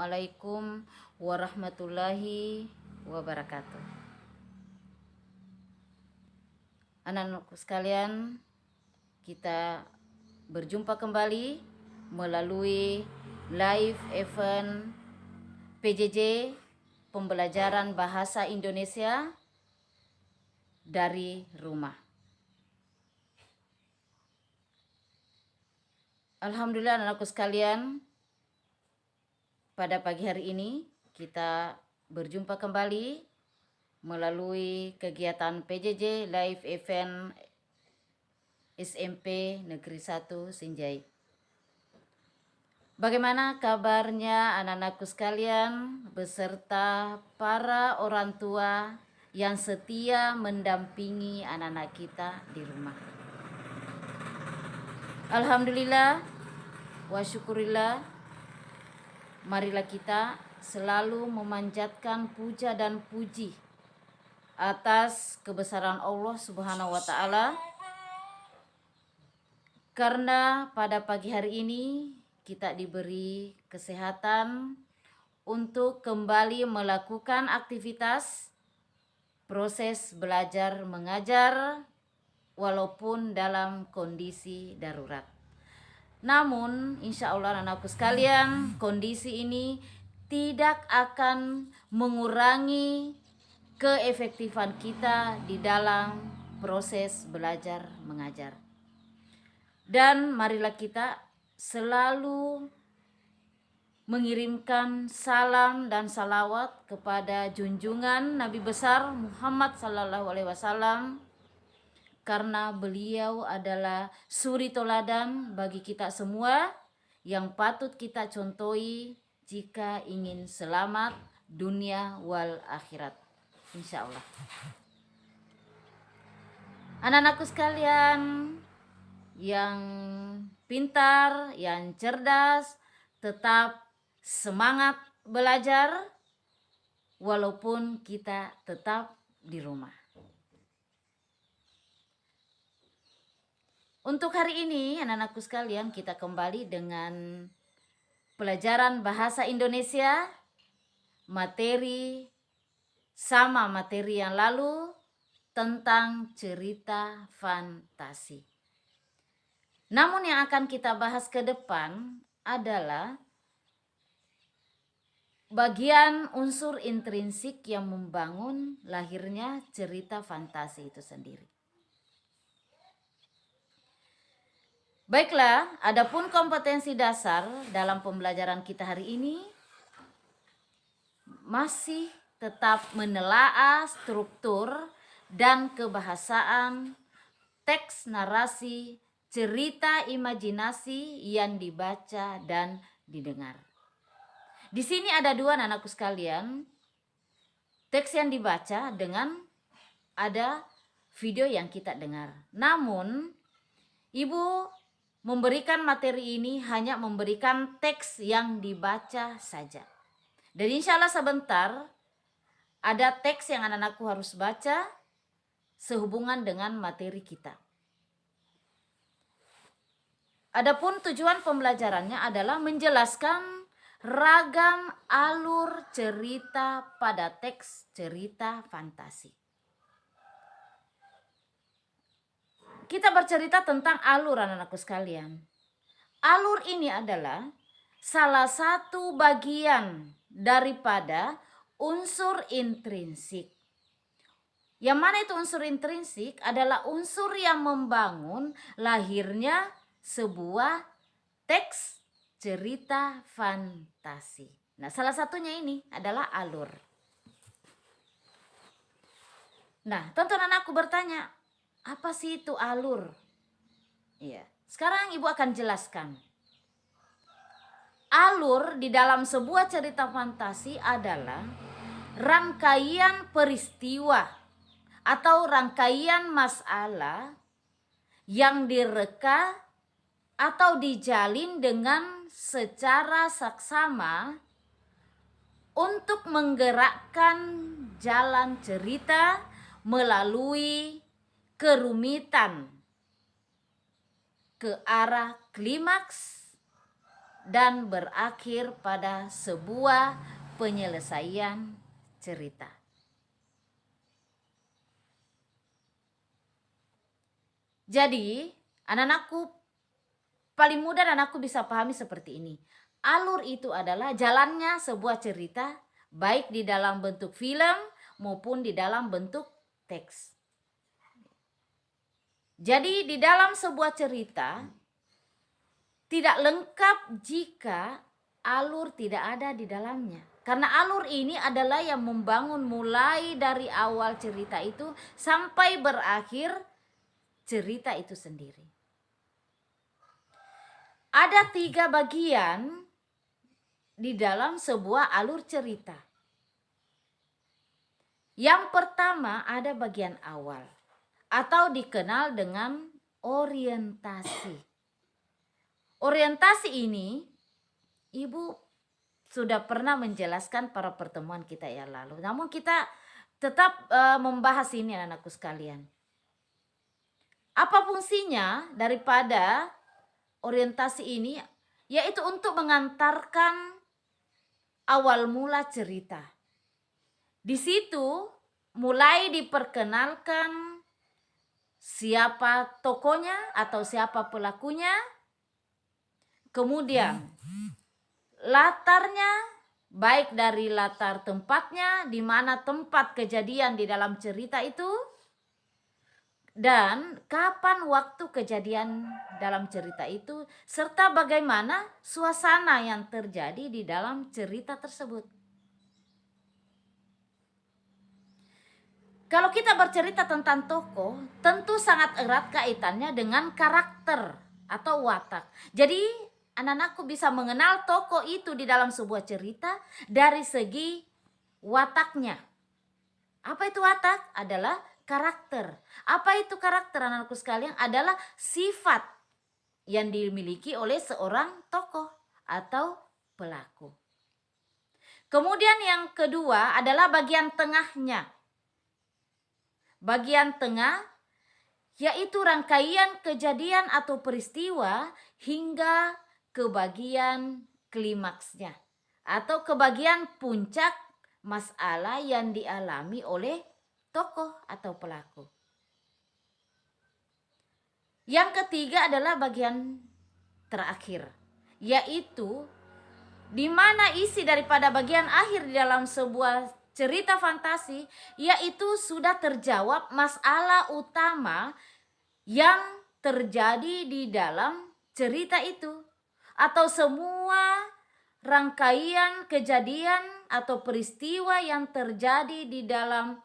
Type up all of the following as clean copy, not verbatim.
Assalamualaikum warahmatullahi wabarakatuh. Anak-anakku sekalian, kita berjumpa kembali melalui live event PJJ Pembelajaran Bahasa Indonesia dari rumah. Alhamdulillah anak-anakku sekalian, pada pagi hari ini kita berjumpa kembali melalui kegiatan PJJ Live Event SMP Negeri 1 Sinjai. Bagaimana kabarnya anak-anakku sekalian beserta para orang tua yang setia mendampingi anak-anak kita di rumah? Alhamdulillah wa syukurillah, marilah kita selalu memanjatkan puja dan puji atas kebesaran Allah Subhanahu wa Ta'ala, karena pada pagi hari ini kita diberi kesehatan untuk kembali melakukan aktivitas proses belajar mengajar walaupun dalam kondisi darurat. Namun insya Allah anak-anakku sekalian, kondisi ini tidak akan mengurangi keefektifan kita di dalam proses belajar mengajar. Dan marilah kita selalu mengirimkan salam dan salawat kepada junjungan Nabi besar Muhammad SAW, karena beliau adalah suri toladan bagi kita semua yang patut kita contohi jika ingin selamat dunia wal akhirat, insya Allah. Anak-anakku sekalian yang pintar, yang cerdas, tetap semangat belajar walaupun kita tetap di rumah. Untuk hari ini anak-anakku sekalian, kita kembali dengan pelajaran bahasa Indonesia, materi sama materi yang lalu tentang cerita fantasi. Namun yang akan kita bahas ke depan adalah bagian unsur intrinsik yang membangun lahirnya cerita fantasi itu sendiri. Baiklah, adapun kompetensi dasar dalam pembelajaran kita hari ini masih tetap menelaah struktur dan kebahasaan teks narasi cerita imajinasi yang dibaca dan didengar. Di sini ada dua anak-anakku sekalian, teks yang dibaca dengan ada video yang kita dengar. Namun Ibu memberikan materi ini hanya memberikan teks yang dibaca saja. Dan insya Allah sebentar ada teks yang anak-anakku harus baca sehubungan dengan materi kita. Adapun tujuan pembelajarannya adalah menjelaskan ragam alur cerita pada teks cerita fantasi. Kita bercerita tentang alur anak-anakku sekalian. Alur ini adalah salah satu bagian daripada unsur intrinsik. Yang mana itu unsur intrinsik? Adalah unsur yang membangun lahirnya sebuah teks cerita fantasi. Nah, salah satunya ini adalah alur. Nah, tentu anakku bertanya, apa sih itu alur? Iya, sekarang Ibu akan jelaskan. Alur di dalam sebuah cerita fantasi adalah rangkaian peristiwa atau rangkaian masalah yang direka atau dijalin dengan secara saksama untuk menggerakkan jalan cerita melalui kerumitan ke arah klimaks dan berakhir pada sebuah penyelesaian cerita. Jadi, anak-anakku paling mudah dan aku bisa pahami seperti ini. Alur itu adalah jalannya sebuah cerita, baik di dalam bentuk film maupun di dalam bentuk teks. Jadi, di dalam sebuah cerita tidak lengkap jika alur tidak ada di dalamnya. Karena alur ini adalah yang membangun mulai dari awal cerita itu sampai berakhir cerita itu sendiri. Ada 3 bagian di dalam sebuah alur cerita. Yang pertama ada bagian awal atau dikenal dengan orientasi. Orientasi ini Ibu sudah pernah menjelaskan pada pertemuan kita yang lalu. Namun kita tetap membahas ini anak-anakku sekalian. Apa fungsinya daripada orientasi ini? Yaitu untuk mengantarkan awal mula cerita. Di situ mulai diperkenalkan siapa tokohnya atau siapa pelakunya. Kemudian latarnya, baik dari latar tempatnya, di mana tempat kejadian di dalam cerita itu, dan kapan waktu kejadian dalam cerita itu, serta bagaimana suasana yang terjadi di dalam cerita tersebut. Kalau kita bercerita tentang tokoh, tentu sangat erat kaitannya dengan karakter atau watak. Jadi anak-anakku bisa mengenal tokoh itu di dalam sebuah cerita dari segi wataknya. Apa itu watak? Adalah karakter. Apa itu karakter anak-anakku sekalian? Adalah sifat yang dimiliki oleh seorang tokoh atau pelaku. Kemudian yang kedua adalah bagian tengahnya. Bagian tengah yaitu rangkaian kejadian atau peristiwa hingga ke bagian klimaksnya atau ke bagian puncak masalah yang dialami oleh tokoh atau pelaku. Yang ketiga adalah bagian terakhir, yaitu di mana isi daripada bagian akhir di dalam sebuah cerita fantasi, yaitu sudah terjawab masalah utama yang terjadi di dalam cerita itu, atau semua rangkaian kejadian atau peristiwa yang terjadi di dalam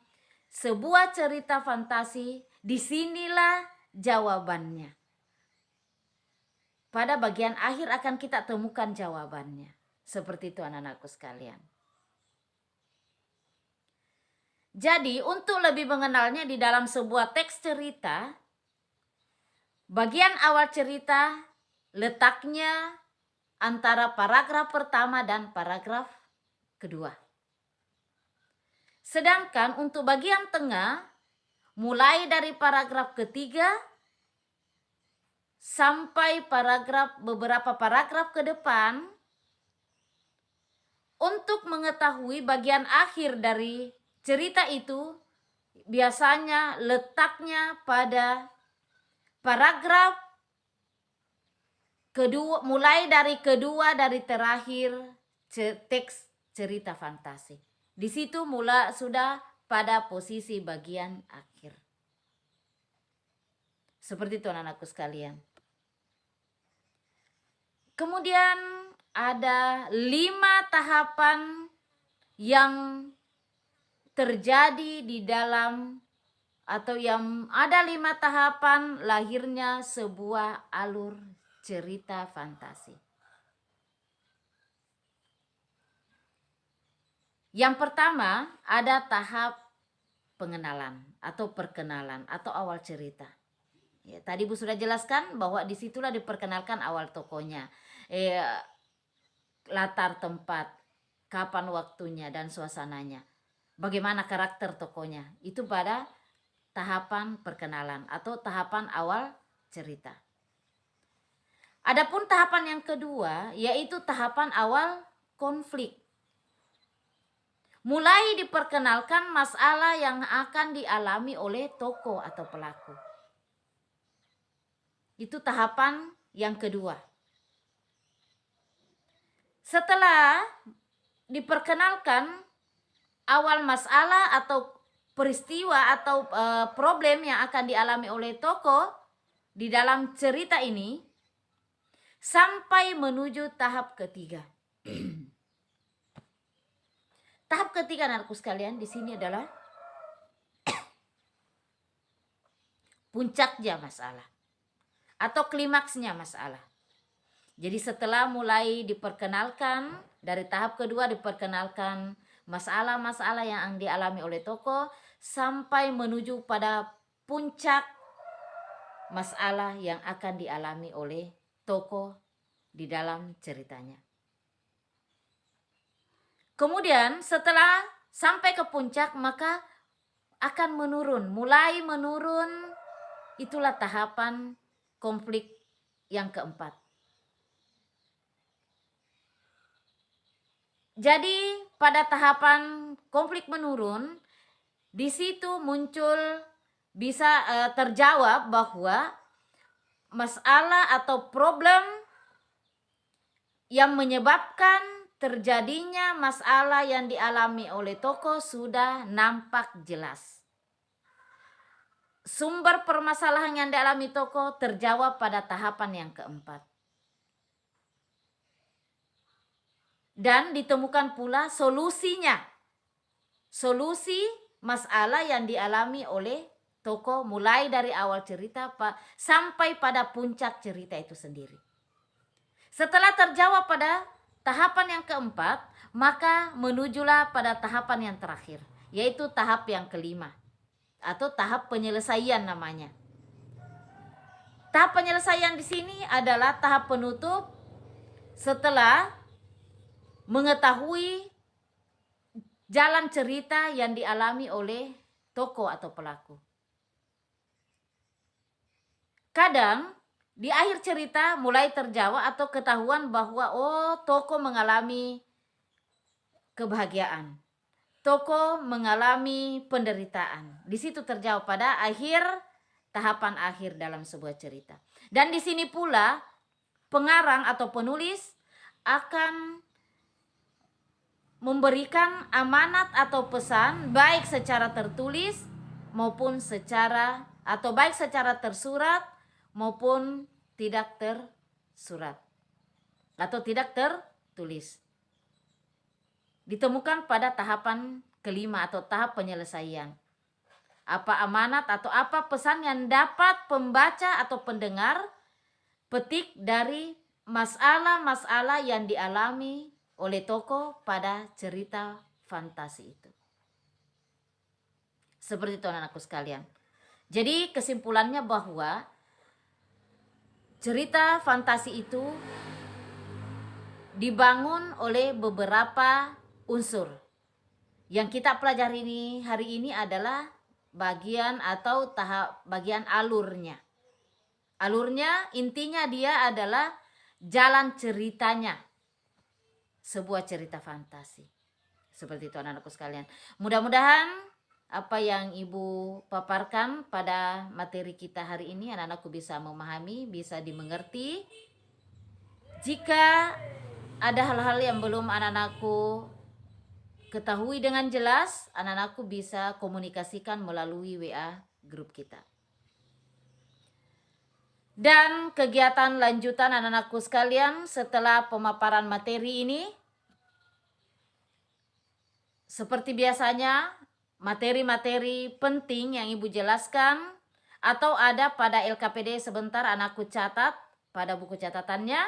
sebuah cerita fantasi. Disinilah jawabannya. Pada bagian akhir akan kita temukan jawabannya. Seperti itu anak-anakku sekalian. Jadi untuk lebih mengenalnya di dalam sebuah teks cerita, bagian awal cerita letaknya antara paragraf pertama dan paragraf kedua. Sedangkan untuk bagian tengah, mulai dari paragraf ketiga sampai beberapa paragraf ke depan, untuk mengetahui bagian akhir dari cerita itu, biasanya letaknya pada paragraf kedua, mulai dari kedua dari terakhir teks cerita fantasi. Di situ sudah pada posisi bagian akhir. Seperti itu anak-anakku sekalian. Kemudian ada 5 tahapan yang terjadi di dalam, atau yang ada 5 tahapan lahirnya sebuah alur cerita fantasi. Yang pertama ada tahap pengenalan atau perkenalan atau awal cerita. Ya, tadi Bu sudah jelaskan bahwa disitulah diperkenalkan awal tokohnya, latar tempat, kapan waktunya dan suasananya, bagaimana karakter tokohnya. Itu pada tahapan perkenalan atau tahapan awal cerita. Adapun tahapan yang kedua yaitu tahapan awal konflik. Mulai diperkenalkan masalah yang akan dialami oleh tokoh atau pelaku. Itu tahapan yang kedua. Setelah diperkenalkan awal masalah atau peristiwa atau problem yang akan dialami oleh tokoh di dalam cerita ini, sampai menuju tahap ketiga. Tahap ketiga anakku sekalian di sini adalah puncaknya masalah atau klimaksnya masalah. Jadi setelah mulai diperkenalkan, dari tahap kedua diperkenalkan masalah-masalah yang dialami oleh tokoh sampai menuju pada puncak masalah yang akan dialami oleh tokoh di dalam ceritanya. Kemudian setelah sampai ke puncak maka akan menurun, mulai menurun. Itulah tahapan konflik yang keempat. Jadi pada tahapan konflik menurun, di situ muncul bisa terjawab bahwa masalah atau problem yang menyebabkan terjadinya masalah yang dialami oleh tokoh sudah nampak jelas. Sumber permasalahan yang dialami tokoh terjawab pada tahapan yang keempat. Dan ditemukan pula solusinya. Solusi masalah yang dialami oleh tokoh mulai dari awal cerita sampai pada puncak cerita itu sendiri. Setelah terjawab pada tahapan yang keempat, maka menujulah pada tahapan yang terakhir, yaitu tahap yang kelima atau tahap penyelesaian namanya. Tahap penyelesaian di sini adalah tahap penutup setelah mengetahui jalan cerita yang dialami oleh tokoh atau pelaku. Kadang di akhir cerita mulai terjawab atau ketahuan bahwa tokoh mengalami kebahagiaan, tokoh mengalami penderitaan. Di situ terjawab pada tahapan akhir dalam sebuah cerita. Dan di sini pula pengarang atau penulis akan memberikan amanat atau pesan baik secara tertulis maupun secara tersurat maupun tidak tersurat atau tidak tertulis. Ditemukan pada tahapan kelima atau tahap penyelesaian. Apa amanat atau apa pesan yang dapat pembaca atau pendengar petik dari masalah-masalah yang dialami oleh tokoh pada cerita fantasi itu. Seperti itu anak-anakku sekalian. Jadi kesimpulannya bahwa cerita fantasi itu dibangun oleh beberapa unsur. Yang kita pelajari hari ini adalah bagian atau bagian alurnya. Alurnya intinya dia adalah jalan ceritanya. Sebuah cerita fantasi. Seperti itu anak-anakku sekalian. Mudah-mudahan apa yang Ibu paparkan pada materi kita hari ini anak-anakku bisa memahami, bisa dimengerti. Jika ada hal-hal yang belum anak-anakku ketahui dengan jelas, anak-anakku bisa komunikasikan melalui WA grup kita. Dan kegiatan lanjutan anak-anakku sekalian setelah pemaparan materi ini, seperti biasanya materi-materi penting yang Ibu jelaskan atau ada pada LKPD sebentar anakku catat pada buku catatannya.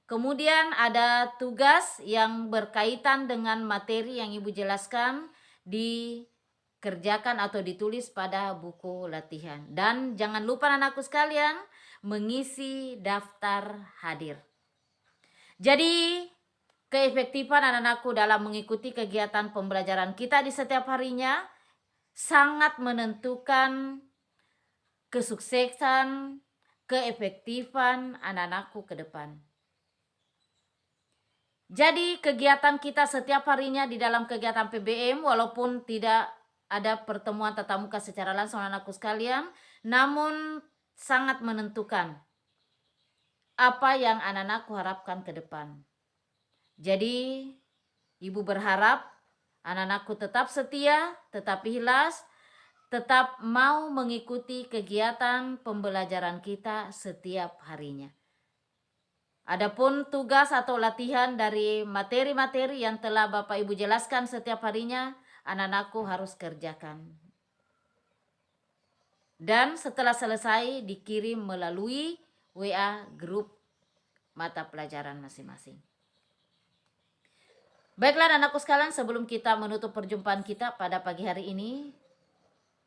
Kemudian ada tugas yang berkaitan dengan materi yang Ibu jelaskan dikerjakan atau ditulis pada buku latihan. Dan jangan lupa anakku sekalian mengisi daftar hadir. Jadi keefektifan anak-anakku dalam mengikuti kegiatan pembelajaran kita di setiap harinya sangat menentukan kesuksesan, keefektifan anak-anakku ke depan. Jadi kegiatan kita setiap harinya di dalam kegiatan PBM, walaupun tidak ada pertemuan tatap muka secara langsung anak-anakku sekalian, namun sangat menentukan apa yang anak-anakku harapkan ke depan. Jadi ibu berharap anak-anakku tetap setia, tetap ikhlas, tetap mau mengikuti kegiatan pembelajaran kita setiap harinya. Adapun tugas atau latihan dari materi-materi yang telah Bapak Ibu jelaskan setiap harinya, anak-anakku harus kerjakan. Dan setelah selesai dikirim melalui WA grup mata pelajaran masing-masing. Baiklah anak-anakku sekalian, sebelum kita menutup perjumpaan kita pada pagi hari ini,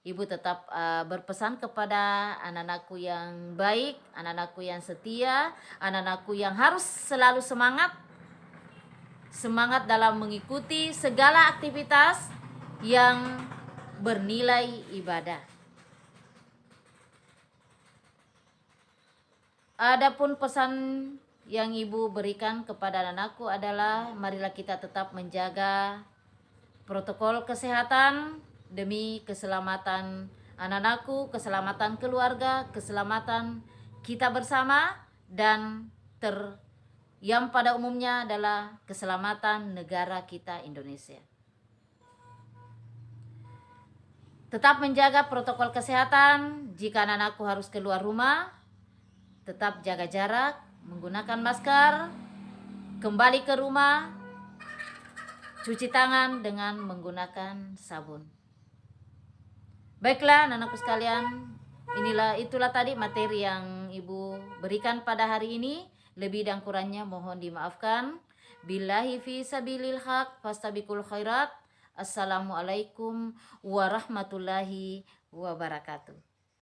Ibu tetap berpesan kepada anak-anakku yang baik, anak-anakku yang setia, anak-anakku yang harus selalu semangat dalam mengikuti segala aktivitas yang bernilai ibadah. Adapun pesan yang Ibu berikan kepada anak-anakku adalah marilah kita tetap menjaga protokol kesehatan demi keselamatan anak-anakku, keselamatan keluarga, keselamatan kita bersama, dan yang pada umumnya adalah keselamatan negara kita Indonesia. Tetap menjaga protokol kesehatan. Jika anak-anakku harus keluar rumah, tetap jaga jarak, menggunakan masker, kembali ke rumah, cuci tangan dengan menggunakan sabun. Baiklah anak-anakku sekalian, itulah tadi materi yang Ibu berikan pada hari ini. Lebih dan kurangnya mohon dimaafkan. Billahi fi sabilil haq fastabiqul khairat. Assalamualaikum warahmatullahi wabarakatuh.